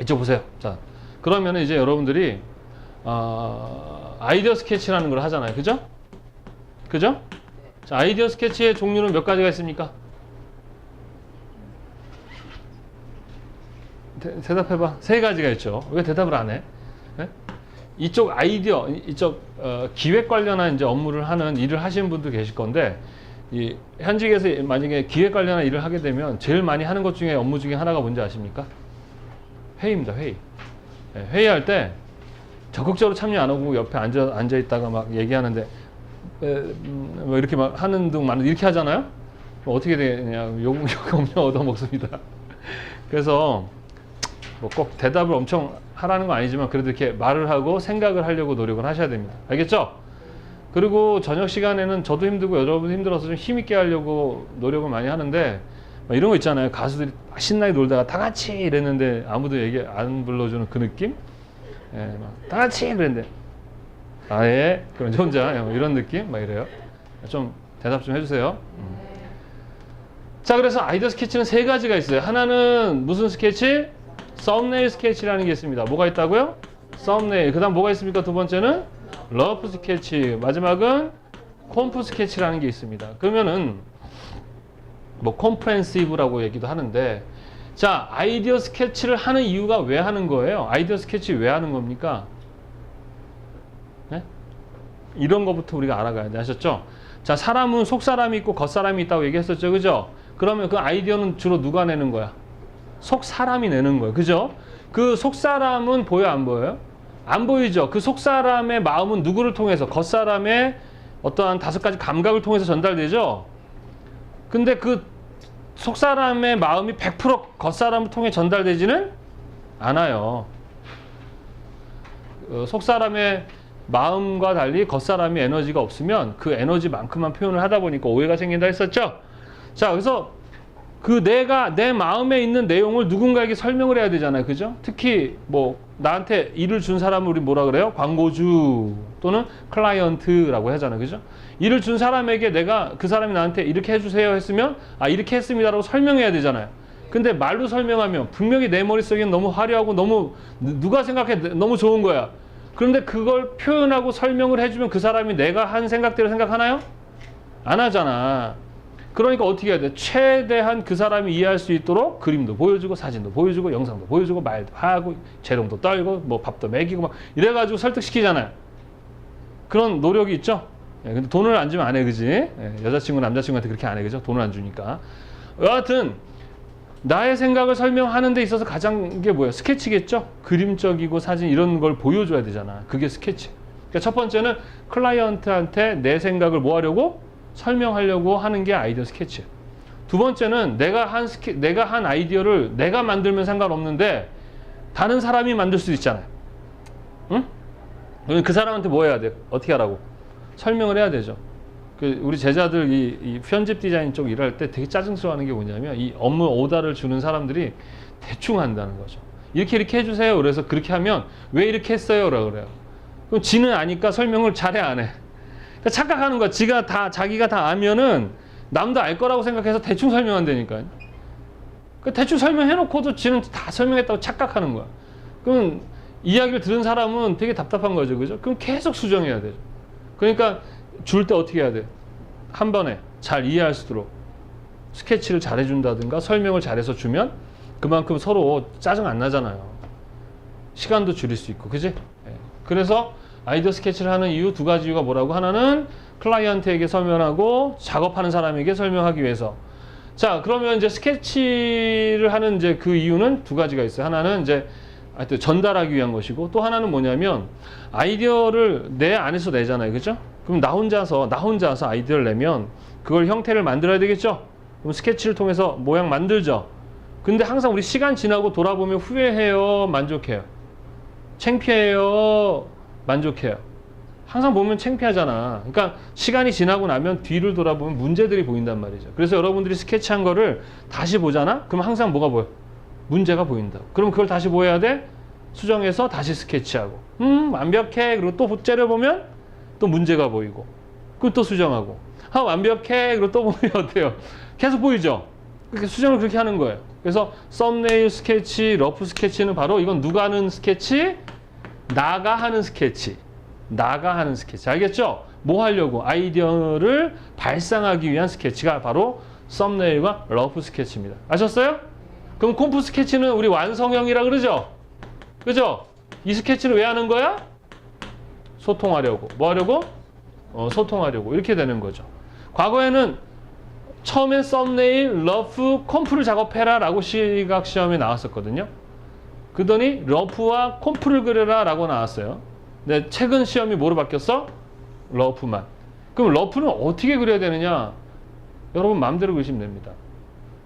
이쪽 보세요. 자, 그러면 이제 여러분들이 아이디어 스케치라는 걸 하잖아요. 그죠? 그죠? 자, 아이디어 스케치의 종류는 몇 가지가 있습니까? 대답해봐. 3가지가 있죠. 왜 대답을 안 해? 네? 이쪽 아이디어, 이쪽 기획 관련한 이제 업무를 하는 일을 하시는 분도 계실 건데, 이 현직에서 만약에 기획 관련한 일을 하게 되면 제일 많이 하는 것 중에 업무 중에 하나가 뭔지 아십니까? 회의입니다. 회의. 네, 회의할 때 적극적으로 참여 안 하고 옆에 앉아 있다가 막 얘기하는데 뭐 이렇게 막 하는 등 많은 이렇게 하잖아요. 뭐 어떻게 되냐? 욕 엄청 얻어 먹습니다. 그래서 뭐 꼭 대답을 엄청 하라는 건 아니지만 그래도 이렇게 말을 하고 생각을 하려고 노력을 하셔야 됩니다. 알겠죠? 그리고 저녁 시간에는 저도 힘들고 여러분도 힘들어서 좀 힘있게 하려고 노력을 많이 하는데 막 이런 거 있잖아요. 가수들이 신나게 놀다가 다 같이 이랬는데 아무도 얘기 안 불러주는 그 느낌? 예, 막 다 같이 그랬는데 아예 그럼 혼자 이런 느낌? 막 이래요. 좀 대답 좀 해주세요. 자, 그래서 아이디어 스케치는 3가지가 있어요. 하나는 무슨 스케치? 썸네일 스케치라는 게 있습니다. 뭐가 있다고요? 썸네일. 그 다음 뭐가 있습니까? 두 번째는 러프 스케치. 마지막은 콤프 스케치라는 게 있습니다. 그러면은 뭐 콤프렌시브라고 얘기도 하는데, 자, 아이디어 스케치를 하는 이유가 왜 하는 거예요? 아이디어 스케치 왜 하는 겁니까? 네? 이런 거부터 우리가 알아가야 돼. 아셨죠? 자, 사람은 속사람이 있고 겉사람이 있다고 얘기했었죠. 그죠? 그러면 그 아이디어는 주로 누가 내는 거야? 속사람이 내는 거예요. 그죠? 그 속사람은 보여, 안 보여요? 안 보이죠? 그 속사람의 마음은 누구를 통해서? 겉사람의 어떠한 5가지 감각을 통해서 전달되죠? 근데 그 속사람의 마음이 100% 겉사람을 통해 전달되지는 않아요. 속사람의 마음과 달리 겉사람이 에너지가 없으면 그 에너지만큼만 표현을 하다 보니까 오해가 생긴다 했었죠? 자, 그래서 그 내 마음에 있는 내용을 누군가에게 설명을 해야 되잖아요. 그죠? 특히 뭐 나한테 일을 준 사람을 우리 뭐라 그래요? 광고주 또는 클라이언트라고 하잖아요. 그죠? 일을 준 사람에게 내가 그 사람이 나한테 이렇게 해주세요 했으면 이렇게 했습니다라고 설명해야 되잖아요. 근데 말로 설명하면 분명히 내 머릿속에는 너무 화려하고 너무 누가 생각해 너무 좋은 거야. 그런데 그걸 표현하고 설명을 해주면 그 사람이 내가 한 생각대로 생각하나요? 안 하잖아. 그러니까 어떻게 해야 돼? 최대한 그 사람이 이해할 수 있도록 그림도 보여주고 사진도 보여주고 영상도 보여주고 말도 하고 재롱도 떨고 뭐 밥도 먹이고 막 이래가지고 설득시키잖아요. 그런 노력이 있죠? 예, 근데 돈을 안 주면 안 해, 그지? 예, 여자친구, 남자친구한테 그렇게 안 해, 그죠? 돈을 안 주니까. 여하튼 나의 생각을 설명하는 데 있어서 가장 게 뭐예요? 스케치겠죠? 그림적이고 사진 이런 걸 보여줘야 되잖아. 그게 스케치. 그러니까 첫 번째는 클라이언트한테 내 생각을 뭐 하려고? 설명하려고 하는 게 아이디어 스케치. 두 번째는 내가 한 아이디어를 내가 만들면 상관없는데 다른 사람이 만들 수도 있잖아요. 응? 그 사람한테 뭐 해야 돼? 어떻게 하라고? 설명을 해야 되죠. 우리 제자들 이 편집 디자인 쪽 일할 때 되게 짜증스러워하는 게 뭐냐면 이 업무 오다를 주는 사람들이 대충 한다는 거죠. 이렇게 해주세요. 그래서 그렇게 하면 왜 이렇게 했어요? 라고 그래요. 그럼 지는 아니까 설명을 잘해 안 해? 그러니까 착각하는 거야. 자기가 다 아면은 남도 알 거라고 생각해서 대충 설명한다니까요. 그러니까 대충 설명해놓고도 지는 다 설명했다고 착각하는 거야. 그럼 이야기를 들은 사람은 되게 답답한 거죠. 그죠? 그럼 계속 수정해야 되죠. 그러니까 줄 때 어떻게 해야 돼? 한 번에 잘 이해할 수 있도록 스케치를 잘해준다든가 설명을 잘해서 주면 그만큼 서로 짜증 안 나잖아요. 시간도 줄일 수 있고, 그지? 그래서 아이디어 스케치를 하는 이유 2가지 이유가 뭐라고? 하나는 클라이언트에게 설명하고 작업하는 사람에게 설명하기 위해서. 자, 그러면 이제 스케치를 하는 이제 그 이유는 2가지가 있어요. 하나는 이제 하여튼 전달하기 위한 것이고 또 하나는 뭐냐면 아이디어를 내 안에서 내잖아요. 그죠? 그럼 나 혼자서 아이디어를 내면 그걸 형태를 만들어야 되겠죠? 그럼 스케치를 통해서 모양 만들죠? 근데 항상 우리 시간 지나고 돌아보면 후회해요? 만족해요? 창피해요? 만족해요? 항상 보면 창피하잖아. 그러니까 시간이 지나고 나면 뒤를 돌아보면 문제들이 보인단 말이죠. 그래서 여러분들이 스케치한 거를 다시 보잖아? 그럼 항상 뭐가 보여? 문제가 보인다. 그럼 그걸 다시 뭐 해야 돼? 수정해서 다시 스케치하고 완벽해. 그리고 또 째려보면 또 문제가 보이고 그리고 또 수정하고 완벽해. 그리고 또 보면 어때요? 계속 보이죠? 그렇게 수정을 그렇게 하는 거예요. 그래서 썸네일 스케치, 러프 스케치는 바로 이건 누가 하는 스케치? 나가 하는 스케치. 나가 하는 스케치. 알겠죠? 뭐 하려고? 아이디어를 발상하기 위한 스케치가 바로 썸네일과 러프 스케치입니다. 아셨어요? 그럼 콤프 스케치는 우리 완성형이라 그러죠? 그죠? 이 스케치를 왜 하는 거야? 소통하려고. 뭐 하려고? 소통하려고. 이렇게 되는 거죠. 과거에는 처음엔 썸네일, 러프, 콤프를 작업해라 라고 시각 시험에 나왔었거든요. 그러더니 러프와 콤프를 그려라 라고 나왔어요. 근데 최근 시험이 뭐로 바뀌었어? 러프만. 그럼 러프는 어떻게 그려야 되느냐? 여러분 마음대로 그리시면 됩니다.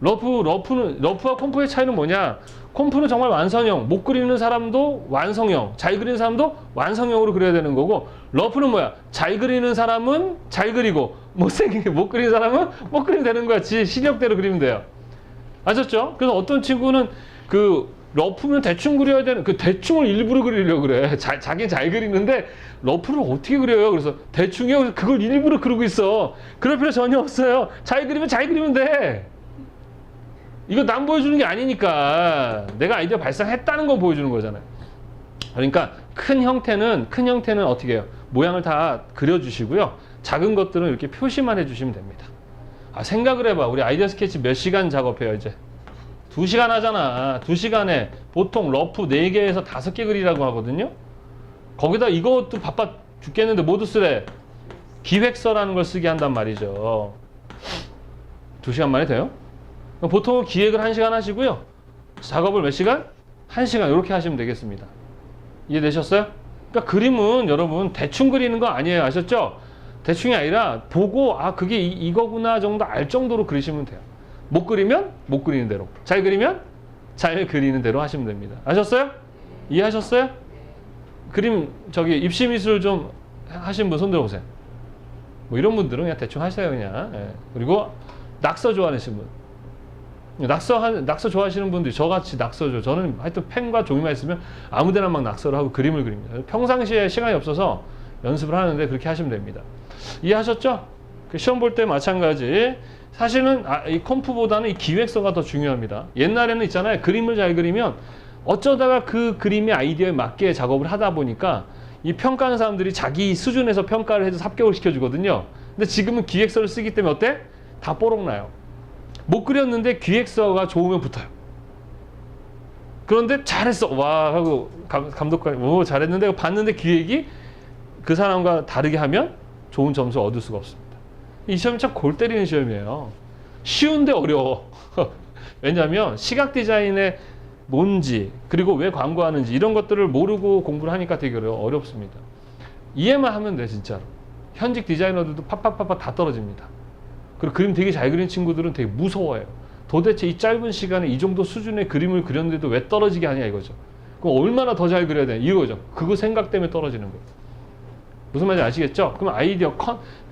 러프와 콤프의 차이는 뭐냐? 콤프는 정말 완성형, 못 그리는 사람도 완성형, 잘 그리는 사람도 완성형으로 그려야 되는 거고, 러프는 뭐야? 잘 그리는 사람은 잘 그리고 못생기게 못 그리는 사람은 못 그리면 되는 거야. 지 실력대로 그리면 돼요. 아셨죠? 그래서 어떤 친구는 그 러프는 대충 그려야 되는, 그 대충을 일부러 그리려고 그래. 자기는 잘 그리는데 러프를 어떻게 그려요? 그래서 대충이요. 그걸 일부러 그리고 있어. 그럴 필요 전혀 없어요. 잘 그리면 돼. 이거 남 보여주는 게 아니니까. 내가 아이디어 발상했다는 거 보여주는 거잖아요. 그러니까 큰 형태는 어떻게 해요? 모양을 다 그려주시고요. 작은 것들은 이렇게 표시만 해주시면 됩니다. 생각을 해봐. 우리 아이디어 스케치 몇 시간 작업해요, 이제? 2시간 하잖아. 2시간에 보통 러프 4개에서 5개 그리라고 하거든요. 거기다 이것도 바빠 죽겠는데 뭐도 쓰래? 기획서라는 걸 쓰게 한단 말이죠. 2시간 만에 돼요? 보통은 기획을 1시간 하시고요. 작업을 몇 시간? 1시간 이렇게 하시면 되겠습니다. 이해되셨어요? 그러니까 그림은 여러분 대충 그리는 거 아니에요. 아셨죠? 대충이 아니라 보고 그게 이거구나 정도 알 정도로 그리시면 돼요. 못 그리면 못 그리는 대로, 잘 그리면 잘 그리는 대로 하시면 됩니다. 아셨어요? 이해하셨어요? 그림 입시 미술 좀 하신 분 손 들어보세요. 뭐 이런 분들은 그냥 대충 하세요 그냥. 예. 그리고 낙서 좋아하시는 분, 낙서 좋아하시는 분들이 저같이 낙서죠. 저는 하여튼 펜과 종이만 있으면 아무데나 막 낙서를 하고 그림을 그립니다. 평상시에 시간이 없어서 연습을 하는데 그렇게 하시면 됩니다. 이해하셨죠? 시험 볼 때 마찬가지. 사실은 이 컴프보다는 이 기획서가 더 중요합니다. 옛날에는 있잖아요. 그림을 잘 그리면 어쩌다가 그 그림의 아이디어에 맞게 작업을 하다 보니까 이 평가하는 사람들이 자기 수준에서 평가를 해서 합격을 시켜주거든요. 근데 지금은 기획서를 쓰기 때문에 어때? 다 뽀록나요. 못 그렸는데 기획서가 좋으면 붙어요. 그런데 잘했어. 와 하고 감독관이 잘했는데 봤는데 기획이 그 사람과 다르게 하면 좋은 점수 얻을 수가 없습니다. 이 시험이 참 골 때리는 시험이에요. 쉬운데 어려워. 왜냐하면 시각 디자인의 뭔지 그리고 왜 광고하는지 이런 것들을 모르고 공부를 하니까 되게 어렵습니다. 이해만 하면 돼 진짜로. 현직 디자이너들도 팍팍팍팍 다 떨어집니다. 그리고 그림 되게 잘 그리는 친구들은 되게 무서워해요. 도대체 이 짧은 시간에 이 정도 수준의 그림을 그렸는데도 왜 떨어지게 하냐 이거죠. 그럼 얼마나 더 잘 그려야 되냐 이거죠. 그거 생각 때문에 떨어지는 거예요. 무슨 말인지 아시겠죠? 그럼 아이디어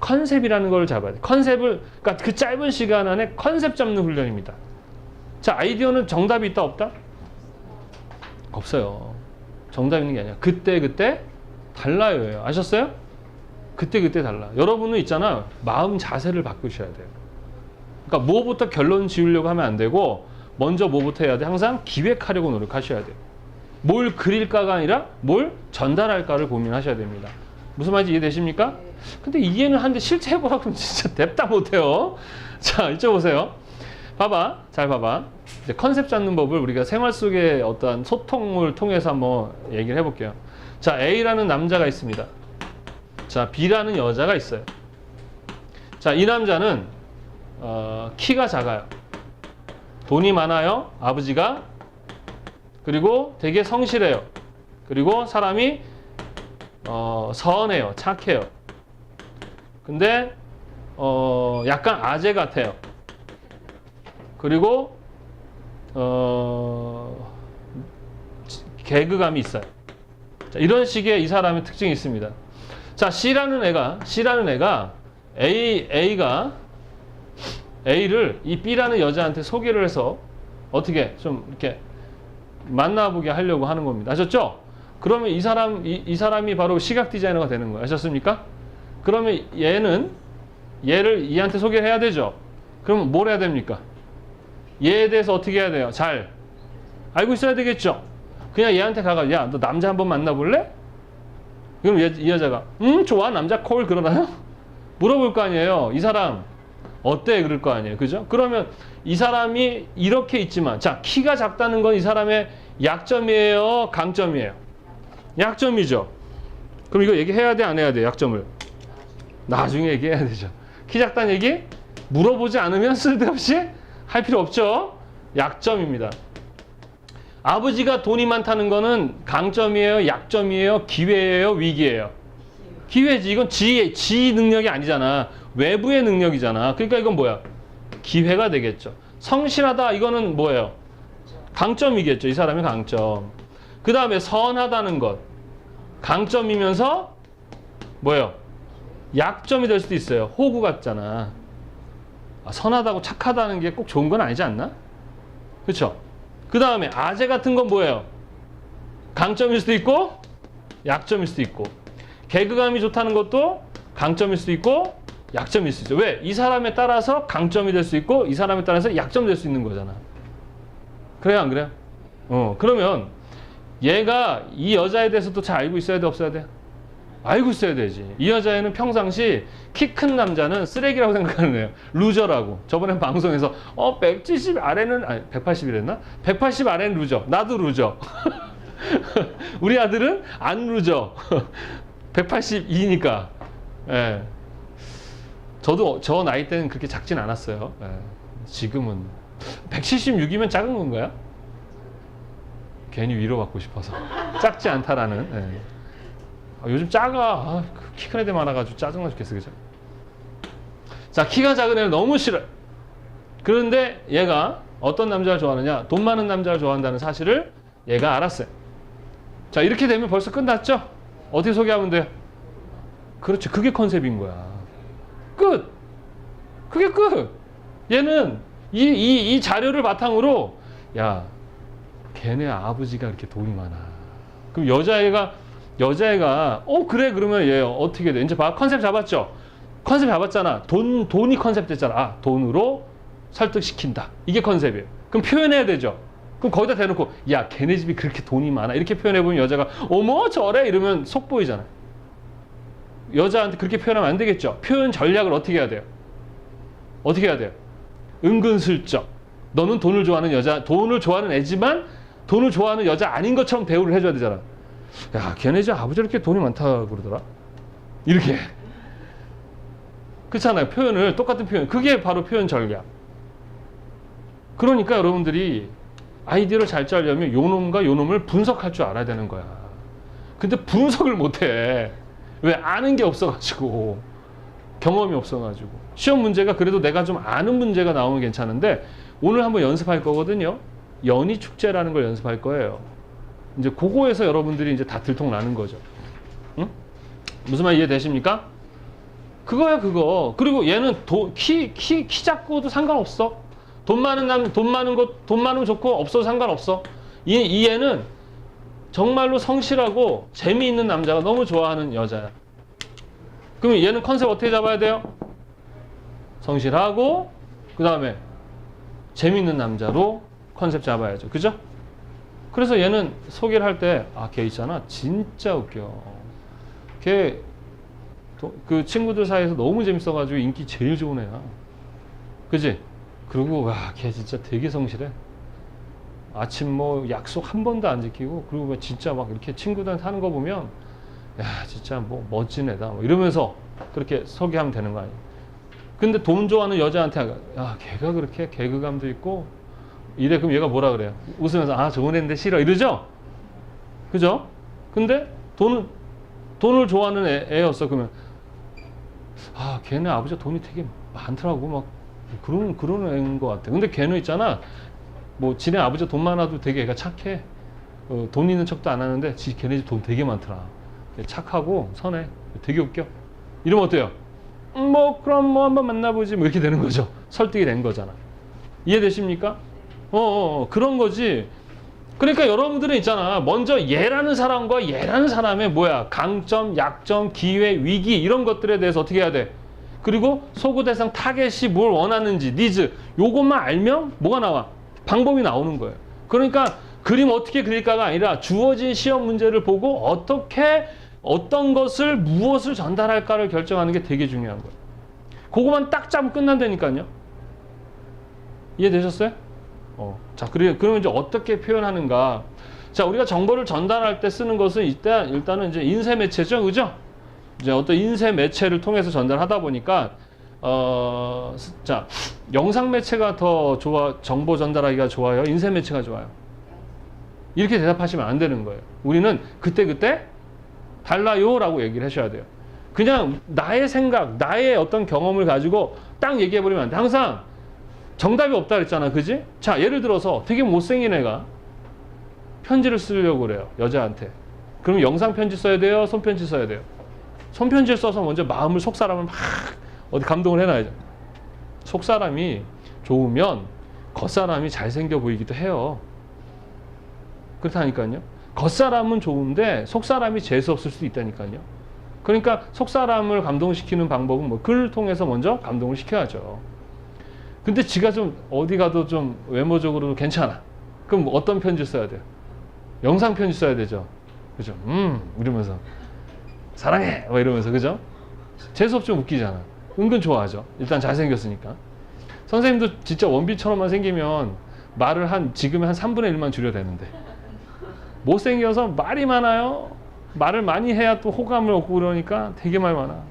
컨셉이라는 걸 잡아야 돼. 컨셉을, 그러니까 그 짧은 시간 안에 컨셉 잡는 훈련입니다. 자, 아이디어는 정답이 있다 없다? 없어요. 정답 있는 게 아니야. 그때 달라요. 아셨어요? 그때 달라. 여러분은 있잖아. 마음 자세를 바꾸셔야 돼요. 그러니까 뭐부터 결론 지으려고 하면 안 되고 먼저 뭐부터 해야 돼? 항상 기획하려고 노력하셔야 돼요. 뭘 그릴까가 아니라 뭘 전달할까를 고민하셔야 됩니다. 무슨 말인지 이해되십니까? 근데 이해는 하는데 실제 해보라고 하면 진짜 냅다 못해요. 자, 이쪽 보세요. 봐봐. 잘 봐봐. 이제 컨셉 잡는 법을 우리가 생활 속의 어떤 소통을 통해서 한번 얘기를 해볼게요. 자, A라는 남자가 있습니다. 자, B라는 여자가 있어요. 자, 이 남자는 키가 작아요. 돈이 많아요. 아버지가. 그리고 되게 성실해요. 그리고 사람이 선해요. 착해요. 근데 약간 아재 같아요. 그리고 개그감이 있어요. 자, 이런 식의 이 사람의 특징이 있습니다. 자, C라는 애가 A가 A를 이 B라는 여자한테 소개를 해서 어떻게 좀 이렇게 만나보게 하려고 하는 겁니다. 아셨죠? 그러면 이 사람이 바로 시각 디자이너가 되는 거예요. 아셨습니까? 그러면 얘를 얘한테 소개를 해야 되죠. 그러면 뭘 해야 됩니까? 얘에 대해서 어떻게 해야 돼요? 잘 알고 있어야 되겠죠? 그냥 얘한테 가가, 야, 너 남자 한번 만나볼래? 그럼 이 여자가, 좋아, 남자 콜 그러나요? 물어볼 거 아니에요. 이 사람 어때? 그럴 거 아니에요. 그죠? 그러면 이 사람이 이렇게 있지만, 자, 키가 작다는 건 이 사람의 약점이에요? 강점이에요? 약점이죠. 그럼 이거 얘기해야 돼? 안 해야 돼? 약점을. 나중에 얘기해야 되죠. 키 작다는 얘기? 물어보지 않으면 쓸데없이 할 필요 없죠. 약점입니다. 아버지가 돈이 많다는 거는 강점이에요? 약점이에요? 기회예요? 위기예요? 기회지. 이건 지 능력이 아니잖아. 외부의 능력이잖아. 그러니까 이건 뭐야? 기회가 되겠죠. 성실하다. 이거는 뭐예요? 강점이겠죠. 이 사람의 강점. 그 다음에 선하다는 것. 강점이면서 뭐예요? 약점이 될 수도 있어요. 호구 같잖아. 선하다고 착하다는 게 꼭 좋은 건 아니지 않나? 그렇죠? 그 다음에 아재 같은 건 뭐예요? 강점일 수도 있고 약점일 수도 있고, 개그감이 좋다는 것도 강점일 수도 있고 약점일 수도 있죠. 왜? 이 사람에 따라서 강점이 될 수 있고 이 사람에 따라서 약점이 될 수 있는 거잖아. 그래요, 안 그래요? 그러면 얘가 이 여자에 대해서도 잘 알고 있어야 돼, 없어야 돼? 알고 있어야 되지. 이 여자애는 평상시 키 큰 남자는 쓰레기라고 생각하는 애예요. 루저라고. 저번에 방송에서 170 아래는, 아니 180이랬나? 180 아래는 루저. 나도 루저. 우리 아들은 안 루저. 182니까. 예. 저도 저 나이 때는 그렇게 작진 않았어요. 예. 지금은 176이면 작은 건가요? 괜히 위로받고 싶어서. 작지 않다라는. 예. 요즘 작아. 키 큰 애들 많아가지고 짜증나 죽겠어. 그죠? 자, 키가 작은 애는 너무 싫어. 그런데 얘가 어떤 남자를 좋아하느냐? 돈 많은 남자를 좋아한다는 사실을 얘가 알았어요. 자, 이렇게 되면 벌써 끝났죠? 어떻게 소개하면 돼요? 그렇죠. 그게 컨셉인 거야. 끝! 그게 끝! 얘는 이 자료를 바탕으로, 야, 걔네 아버지가 이렇게 돈이 많아. 그럼 여자애가 그래, 그러면 얘 어떻게 돼? 이제 봐. 컨셉 잡았죠? 컨셉 잡았잖아. 돈이 컨셉 됐잖아. 돈으로 설득시킨다. 이게 컨셉이에요. 그럼 표현해야 되죠? 그럼 거기다 대놓고, 야, 걔네 집이 그렇게 돈이 많아. 이렇게 표현해보면 여자가, 어머, 저래? 이러면 속 보이잖아. 여자한테 그렇게 표현하면 안 되겠죠? 표현 전략을 어떻게 해야 돼요? 어떻게 해야 돼요? 은근슬쩍. 너는 돈을 좋아하는 여자, 돈을 좋아하는 애지만 돈을 좋아하는 여자 아닌 것처럼 대우를 해줘야 되잖아. 야, 걔네 집 아버지 이렇게 돈이 많다고 그러더라. 이렇게. 그렇잖아요. 표현을, 똑같은 표현. 그게 바로 표현 전략. 그러니까 여러분들이 아이디어를 잘 짜려면 요놈과 요놈을 분석할 줄 알아야 되는 거야. 근데 분석을 못해. 왜? 아는 게 없어가지고. 경험이 없어가지고. 시험 문제가 그래도 내가 좀 아는 문제가 나오면 괜찮은데, 오늘 한번 연습할 거거든요. 연희축제라는 걸 연습할 거예요. 이제 그거에서 여러분들이 이제 다 들통나는 거죠. 응? 무슨 말 이해되십니까? 그거야, 그거. 그리고 얘는 키 작고도 상관없어. 돈 많으면 좋고 없어도 상관없어. 이 애는 정말로 성실하고 재미있는 남자가 너무 좋아하는 여자야. 그럼 얘는 컨셉 어떻게 잡아야 돼요? 성실하고 그 다음에 재미있는 남자로 컨셉 잡아야죠. 그죠? 그래서 얘는 소개를 할 때, 걔 있잖아. 진짜 웃겨. 걔 그 친구들 사이에서 너무 재밌어가지고 인기 제일 좋은 애야. 그지? 그리고 와, 걔 진짜 되게 성실해. 아침 뭐 약속 한 번도 안 지키고, 그리고 진짜 막 이렇게 친구들한테 하는 거 보면, 야, 진짜 뭐 멋진 애다. 뭐 이러면서 그렇게 소개하면 되는 거 아니야. 근데 돈 좋아하는 여자한테, 야, 걔가 그렇게 개그감도 있고 이래. 그럼 얘가 뭐라 그래요? 웃으면서, 좋은 애인데 싫어. 이러죠? 그죠? 근데 돈을 좋아하는 애였어. 그러면, 걔네 아버지가 돈이 되게 많더라고. 막 그런 애인 것 같아. 근데 걔는 있잖아. 뭐 지네 아버지가 돈 많아도 되게 애가 착해. 돈 있는 척도 안 하는데 걔네 집 돈 되게 많더라. 착하고 선해. 되게 웃겨. 이러면 어때요? 그럼 한번 만나보지. 뭐 이렇게 되는 거죠. 설득이 된 거잖아. 이해되십니까? 그런 거지. 그러니까 여러분들은 있잖아. 먼저 얘라는 사람과 얘라는 사람의 강점, 약점, 기회, 위기 이런 것들에 대해서 어떻게 해야 돼? 그리고 소구 대상 타겟이 뭘 원하는지, 니즈, 요것만 알면 뭐가 나와? 방법이 나오는 거예요. 그러니까 그림 어떻게 그릴까가 아니라 주어진 시험 문제를 보고 어떻게 어떤 것을 무엇을 전달할까를 결정하는 게 되게 중요한 거예요. 그거만 딱 잡으면 끝난다니까요. 이해되셨어요? 자, 그러면 이제 어떻게 표현하는가? 자, 우리가 정보를 전달할 때 쓰는 것은 일단은 이제 인쇄 매체죠, 그죠? 이제 어떤 인쇄 매체를 통해서 전달하다 보니까 자, 영상 매체가 더 정보 전달하기가 좋아요? 인쇄 매체가 좋아요? 이렇게 대답하시면 안 되는 거예요. 우리는 그때 달라요라고 얘기를 하셔야 돼요. 그냥 나의 생각, 나의 어떤 경험을 가지고 딱 얘기해버리면 안 돼. 항상 정답이 없다 그랬잖아, 그지? 자, 예를 들어서 되게 못생긴 애가 편지를 쓰려고 그래요, 여자한테. 그럼 영상 편지 써야 돼요? 손편지 써야 돼요? 손편지를 써서 먼저 마음을 속사람을 막 어디 감동을 해놔야죠. 속사람이 좋으면 겉사람이 잘생겨 보이기도 해요. 그렇다니까요. 겉사람은 좋은데 속사람이 재수없을 수도 있다니까요. 그러니까 속사람을 감동시키는 방법은 뭐 글을 통해서 먼저 감동을 시켜야죠. 근데 지가 좀 어디 가도 좀 외모적으로 괜찮아. 그럼 어떤 편지 써야 돼요? 영상 편지 써야 되죠. 그죠? 이러면서 사랑해! 뭐 이러면서, 그죠? 재수없죠? 웃기잖아. 은근 좋아하죠. 일단 잘생겼으니까. 선생님도 진짜 원빈처럼만 생기면 말을 지금의 한 3분의 1만 줄여야 되는데. 못생겨서 말이 많아요. 말을 많이 해야 또 호감을 얻고 그러니까 되게 말 많아.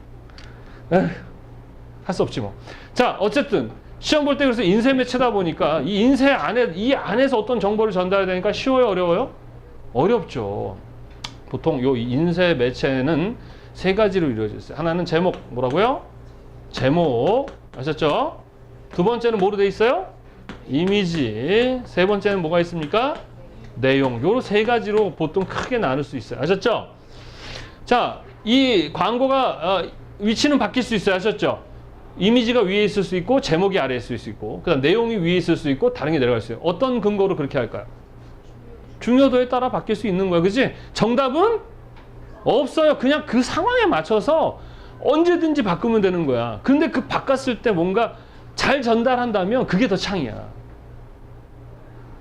할 수 없지 뭐. 자, 어쨌든 시험 볼 때 그래서 인쇄 매체다 보니까 이 안에서 어떤 정보를 전달해야 되니까 쉬워요, 어려워요? 어렵죠. 보통 요 인쇄 매체는 세 가지로 이루어져 있어요. 하나는 제목, 뭐라고요? 제목, 아셨죠? 두 번째는 뭐로 돼 있어요? 이미지. 세 번째는 뭐가 있습니까? 내용. 요 세 가지로 보통 크게 나눌 수 있어요. 아셨죠? 자, 이 광고가 위치는 바뀔 수 있어요. 아셨죠? 이미지가 위에 있을 수 있고 제목이 아래에 있을 수 있고 그다음 내용이 위에 있을 수 있고 다른 게 내려갈 수 있어요. 어떤 근거로 그렇게 할까요? 중요도에 따라 바뀔 수 있는 거야. 그지? 정답은 없어요. 그냥 그 상황에 맞춰서 언제든지 바꾸면 되는 거야. 근데 그 바꿨을 때 뭔가 잘 전달한다면 그게 더 창이야.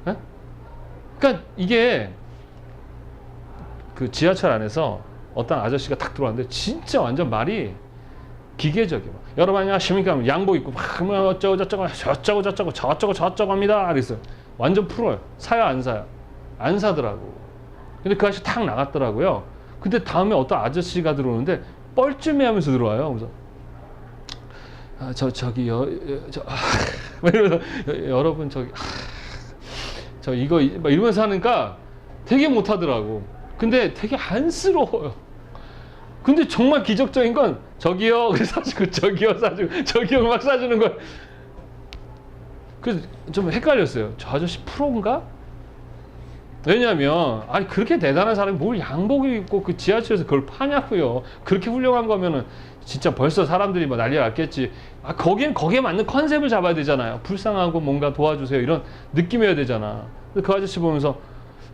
에? 그러니까 이게 그 지하철 안에서 어떤 아저씨가 탁 들어왔는데 진짜 완전 말이 기계적이야. 여러분 안녕하십니까? 양복 입고 막 어쩌고 저쩌고 합니다. 그랬어요. 완전 프로예요. 사요 안 사요? 안 사더라고. 근데 그 아저씨 탁 나갔더라고요. 근데 다음에 어떤 아저씨가 들어오는데 뻘쭘해 하면서 들어와요. 그래서 저기요, 이러면서 여러분 저 이거 막 이러면서 하니까 되게 못하더라고. 근데 되게 안쓰러워요. 근데 정말 기적적인 건 저기요 사주고 저기요 사주고 저기요 막 사주는 걸. 그래서 좀 헷갈렸어요. 저 아저씨 프로인가? 왜냐면 아니 그렇게 대단한 사람이 뭘 양복을 입고 그 지하철에서 그걸 파냐고요. 그렇게 훌륭한 거면은 진짜 벌써 사람들이 막 난리가 났겠지. 거기에 맞는 컨셉을 잡아야 되잖아요. 불쌍하고 뭔가 도와주세요 이런 느낌이어야 되잖아. 근데 그 아저씨 보면서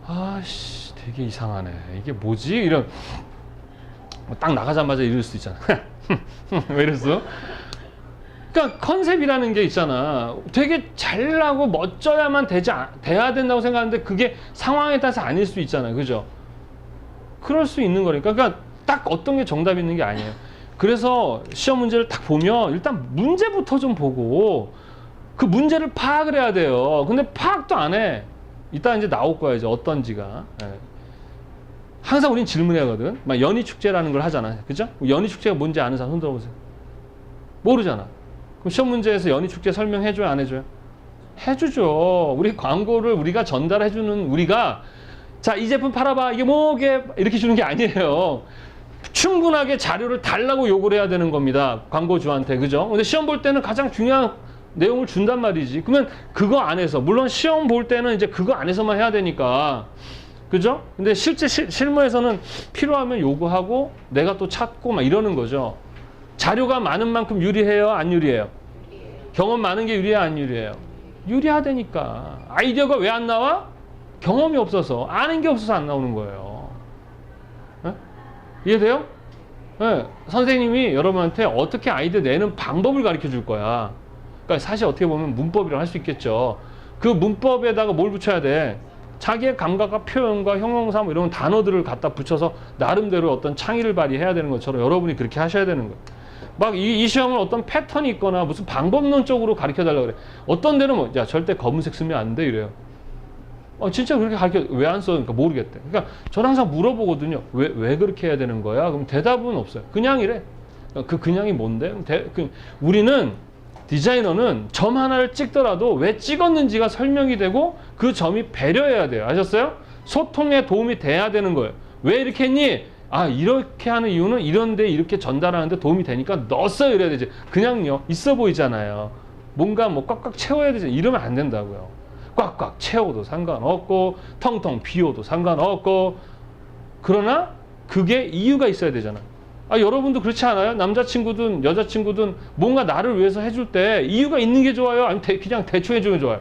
아씨 되게 이상하네. 이게 뭐지? 이런 딱 나가자마자 이럴 수도 있잖아. 왜 이랬어? 그러니까 컨셉이라는 게 있잖아. 되게 잘나고 멋져야만 돼야 된다고 생각하는데 그게 상황에 따라서 아닐 수 있잖아요. 그죠? 그럴 수 있는 거니까. 그러니까 딱 어떤 게 정답이 있는 게 아니에요. 그래서 시험 문제를 딱 보면 일단 문제부터 좀 보고 그 문제를 파악을 해야 돼요. 근데 파악도 안 해. 이따 이제 나올 거야. 이제 어떤지가. 네. 항상 우린 질문해야 하거든. 막 연희축제라는 걸 하잖아. 그죠? 연희축제가 뭔지 아는 사람 손 들어보세요. 모르잖아. 그럼 시험 문제에서 연희축제 설명해줘요? 안 해줘요? 해주죠. 우리 광고를 우리가 전달해주는 우리가 자, 이 제품 팔아봐. 이게 뭐게 이렇게 주는 게 아니에요. 충분하게 자료를 달라고 요구를 해야 되는 겁니다. 광고주한테. 그죠? 근데 시험 볼 때는 가장 중요한 내용을 준단 말이지. 그러면 그거 안에서 물론 시험 볼 때는 이제 그거 안에서만 해야 되니까. 그죠? 근데 실제 실무에서는 필요하면 요구하고 내가 또 찾고 막 이러는 거죠. 자료가 많은 만큼 유리해요? 안 유리해요? 경험 많은 게 유리해요? 안 유리해요? 유리하다니까. 아이디어가 왜 안 나와? 경험이 없어서. 아는 게 없어서 안 나오는 거예요. 네? 이해돼요? 예, 선생님이 여러분한테 어떻게 아이디어 내는 방법을 가르쳐 줄 거야. 그러니까 사실 어떻게 보면 문법이라고 할 수 있겠죠. 그 문법에다가 뭘 붙여야 돼? 자기의 감각과 표현과 형용사 뭐 이런 단어들을 갖다 붙여서 나름대로 어떤 창의를 발휘해야 되는 것처럼 여러분이 그렇게 하셔야 되는 거예요. 막 이 시험을 어떤 패턴이 있거나 무슨 방법론적으로 가르쳐 달라고 그래. 어떤 데는 뭐, 야, 절대 검은색 쓰면 안 돼, 이래요. 진짜 그렇게 가르쳐, 왜 안 써? 그러니까 모르겠대. 그러니까 저는 항상 물어보거든요. 왜 그렇게 해야 되는 거야? 그럼 대답은 없어요. 그냥 이래. 그냥이 뭔데? 우리는, 디자이너는 점 하나를 찍더라도 왜 찍었는지가 설명이 되고 그 점이 배려해야 돼요. 아셨어요? 소통에 도움이 돼야 되는 거예요. 왜 이렇게 했니? 이렇게 하는 이유는 이런데 이렇게 전달하는데 도움이 되니까 넣었어요. 이래야 되지. 그냥요. 있어 보이잖아요. 뭔가 뭐 꽉꽉 채워야 되지. 이러면 안 된다고요. 꽉꽉 채워도 상관없고 텅텅 비워도 상관없고 그러나 그게 이유가 있어야 되잖아. 여러분도 그렇지 않아요? 남자친구든 여자친구든 뭔가 나를 위해서 해줄 때 이유가 있는 게 좋아요? 아니면 그냥 대충 해주는 게 좋아요?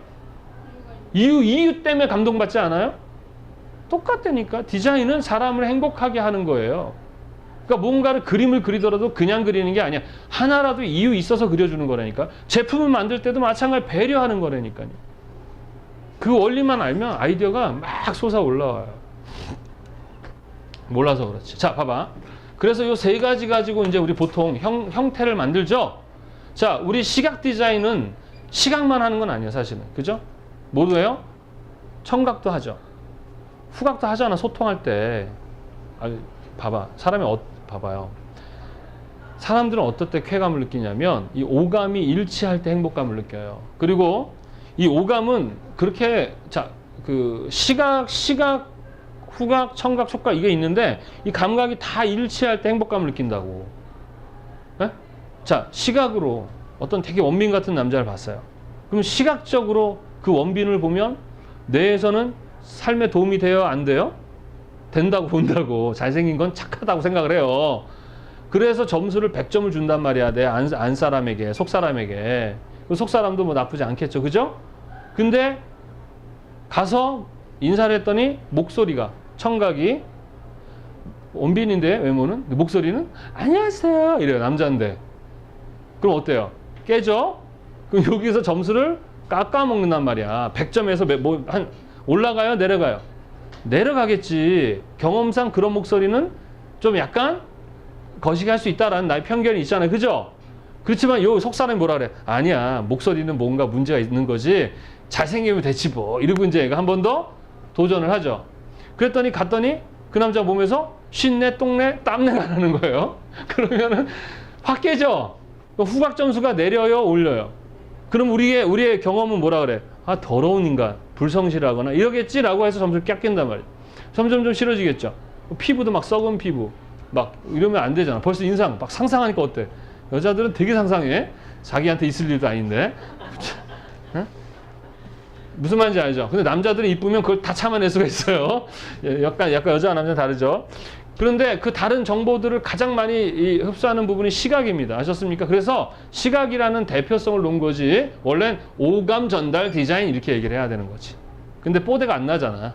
이유 때문에 감동받지 않아요? 똑같다니까. 디자인은 사람을 행복하게 하는 거예요. 그러니까 뭔가를 그림을 그리더라도 그냥 그리는 게 아니야. 하나라도 이유 있어서 그려주는 거라니까. 제품을 만들 때도 마찬가지로 배려하는 거라니까요. 그 원리만 알면 아이디어가 막 솟아 올라와요. 몰라서 그렇지. 자, 봐봐. 그래서 요 세 가지 가지고 이제 우리 보통 형태를 만들죠. 자, 우리 시각 디자인은 시각만 하는 건 아니에요, 사실은. 그죠? 뭐도 해요? 청각도 하죠. 후각도 하잖아, 소통할 때. 봐봐. 봐봐요. 사람들은 어떨 때 쾌감을 느끼냐면 이 오감이 일치할 때 행복감을 느껴요. 그리고 이 오감은 그렇게 시각, 후각, 청각, 촉각 이게 있는데 이 감각이 다 일치할 때 행복감을 느낀다고. 네? 자, 시각으로 어떤 되게 원빈 같은 남자를 봤어요. 그럼 시각적으로 그 원빈을 보면 뇌에서는 삶에 도움이 돼요? 안 돼요? 된다고 본다고. 잘생긴 건 착하다고 생각을 해요. 그래서 점수를 100점을 준단 말이야. 내 안 사람에게, 속 사람에게. 그 속 사람도 뭐 나쁘지 않겠죠. 그죠? 근데 가서 인사를 했더니 목소리가, 청각이 원빈인데 외모는, 목소리는 안녕하세요 이래요. 남자인데. 그럼 어때요? 깨져? 그럼 여기서 점수를 깎아먹는단 말이야. 100점에서 올라가요? 내려가요? 내려가겠지. 경험상 그런 목소리는 좀 약간 거시기 할 수 있다라는 나의 편견이 있잖아요. 그죠? 그렇지만 요 속사람이 뭐라 그래? 아니야. 목소리는 뭔가 문제가 있는 거지. 잘생기면 됐지 뭐. 이러고 이제 얘가 한 번 더 도전을 하죠. 그랬더니 갔더니 그 남자 몸에서 쉰내, 똥내, 땀내가 나는 거예요. 그러면은 확 깨져. 후각 점수가 내려요, 올려요. 그럼 우리의 경험은 뭐라 그래? 더러운 인간, 불성실하거나 이러겠지라고 해서 점수를 깎인단 말이에요. 점점 좀 싫어지겠죠. 피부도 막 썩은 피부. 막 이러면 안 되잖아. 벌써 인상 막 상상하니까 어때? 여자들은 되게 상상해. 자기한테 있을 일도 아닌데. 응? 무슨 말인지 알죠? 근데 남자들이 이쁘면 그걸 다 참아낼 수가 있어요. 약간 여자와 남자는 다르죠. 그런데 그 다른 정보들을 가장 많이 흡수하는 부분이 시각입니다. 아셨습니까? 그래서 시각이라는 대표성을 놓은 거지. 원래는 오감 전달 디자인 이렇게 얘기를 해야 되는 거지. 근데 뽀대가 안 나잖아.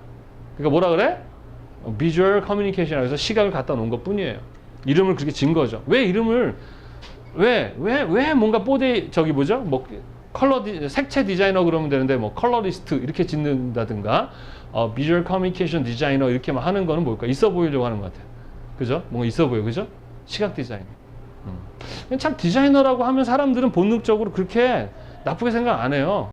그러니까 뭐라 그래? 비주얼 커뮤니케이션이라고 해서 시각을 갖다 놓은 것 뿐이에요. 이름을 그렇게 진 거죠. 왜 이름을 왜 뭔가 뽀대 뭐죠? 색채 디자이너 그러면 되는데 뭐 컬러리스트 이렇게 짓는다든가 비주얼 커뮤니케이션 디자이너 이렇게 하는 거는 뭘까? 있어 보이려고 하는 것 같아요. 그죠? 뭔가 있어 보여. 그죠? 시각 디자이너. 참 디자이너라고 하면 사람들은 본능적으로 그렇게 나쁘게 생각 안 해요.